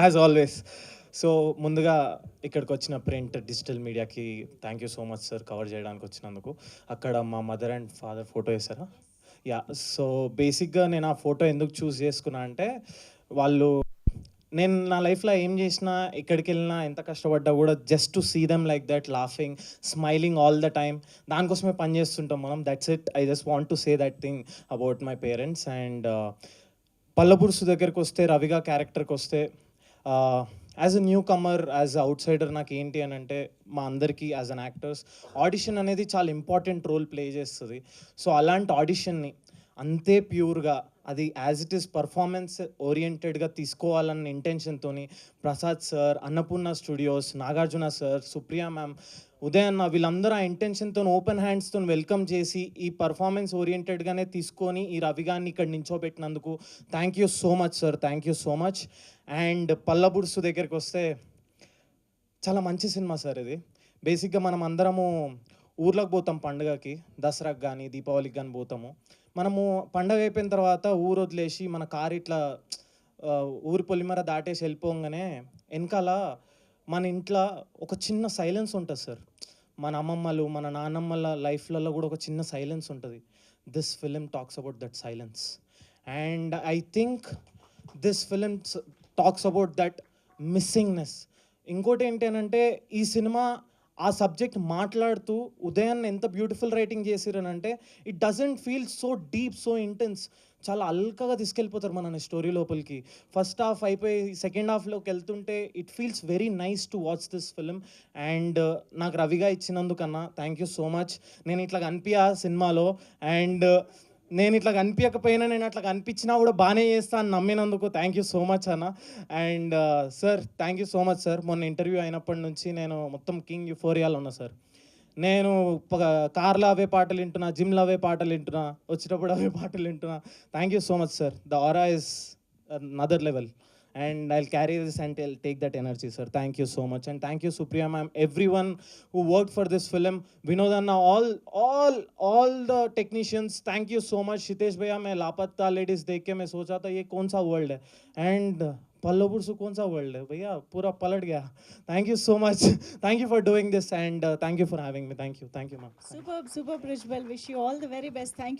As always. So ముందుగా ఇక్కడికి వచ్చిన ప్రింట్ డిజిటల్ మీడియాకి thank you so much sir cover చేయడానికి వచ్చినందుకు. అక్కడ మా మదర్ అండ్ ఫాదర్ ఫోటో వేసారా? యా. సో బేసిక్గా నేను ఆ ఫోటో ఎందుకు చూస్ చేసుకున్నా అంటే వాళ్ళు, నేను నా లైఫ్లో ఏం చేసినా ఎక్కడికి వెళ్ళినా ఎంత కష్టపడ్డా కూడా just to see them like that laughing smiling all the time, దానికోసమే పని చేస్తుంటాం మనం. That's it. I just want to say that thing about my parents. And పల్లపురుషు దగ్గరికి వస్తే, రవిగా క్యారెక్టర్కి వస్తే, as a newcomer, as a outsider నాకు ఏంటి అని అంటే, మా అందరికీ యాజ్ అన్ యాక్టర్స్ ఆడిషన్ అనేది చాలా ఇంపార్టెంట్ రోల్ ప్లే చేస్తుంది. సో అలాంటి ఆడిషన్ని అంతే ప్యూర్గా, అది యాజ్ ఇట్ ఈస్ పర్ఫార్మెన్స్ ఓరియంటెడ్గా తీసుకోవాలన్న ఇంటెన్షన్తో Prasad sir, Annapurna studios, Nagarjuna sir, Supriya ma'am, Uday అన్న, వీళ్ళందరూ ఆ ఇంటెన్షన్తో ఓపెన్ హ్యాండ్స్తో వెల్కమ్ చేసి ఈ పర్ఫార్మెన్స్ ఓరియంటెడ్గానే తీసుకొని ఈ రవి గారిని ఇక్కడ నించోబెట్టినందుకు thank you so much sir, thank you so much. And పల్లబుడుసు దగ్గరికి వస్తే, చాలా మంచి సినిమా సార్ ఇది. బేసిక్గా మనం అందరము ఊర్లోకి పోతాం పండుగకి, దసరాకి కానీ దీపావళికి కానీ పోతాము. మనము పండగ అయిపోయిన తర్వాత ఊరు వదిలేసి మన కారు ఇట్లా ఊరి పొలిమర దాటేసి వెళ్ళిపోగానే వెనకాల మన ఇంట్లో ఒక చిన్న సైలెన్స్ ఉంటుంది సార్. మన అమ్మమ్మలు, మన నాన్నమ్మల లైఫ్లలో కూడా ఒక చిన్న సైలెన్స్ ఉంటుంది. This film talks about that silence. And I think this film talks about that missingness. ఇంకోటి ఏంటి అని అంటే, ఈ సినిమా ఆ సబ్జెక్ట్ మాట్లాడుతూ ఉదయాన్ని ఎంత బ్యూటిఫుల్ రైటింగ్ చేసిరనంటే, it doesn't feel so deep, so intense. చాలా అల్కగా తీసుకెళ్ళిపోతారు మనని స్టోరీ లోపలికి. ఫస్ట్ హాఫ్ అయిపోయి సెకండ్ హాఫ్లోకి వెళ్తుంటే it feels very nice to watch this film. And నాకు రవిగా ఇచ్చినందుకన్నా థ్యాంక్ యూ సో మచ్. నేను ఇట్లా కనిపించా సినిమాలో, అండ్ నేను ఇట్లా కనిపించకపోయినా, నేను అట్లా కనిపించినా కూడా బాగానే చేస్తా అని నమ్మినందుకు థ్యాంక్ యూ సో మచ్ అన్న. And sir thank you so much sir. మొన్న ఇంటర్వ్యూ అయినప్పటి నుంచి నేను మొత్తం కింగ్ యూఫోరియాలో ఉన్నా సార్. నేను కార్లో అవే పాటలు వింటున్నా, జిమ్లో అవే పాటలు వింటున్నా, వచ్చేటప్పుడు అవే పాటలు వింటున్నా. Thank you so much sir. The aura is another level, and I'll carry this and I'll take that energy sir. Thank you so much. And thank you Supriya ma'am, everyone who worked for this film, Vinod anna, all the technicians, thank you so much. Shitesh bhaiya, main लापता ladies देख के मैं सोचा था ये कौन सा world है, and पल्लवपुर कौन सा वर्ल्ड है भैया, पूरा पलट गया. Thank you so much. Thank you for doing this, and thank you for having me. Thank you ma'am. Superb, Rishbal. Wish you all the very best. Thank you.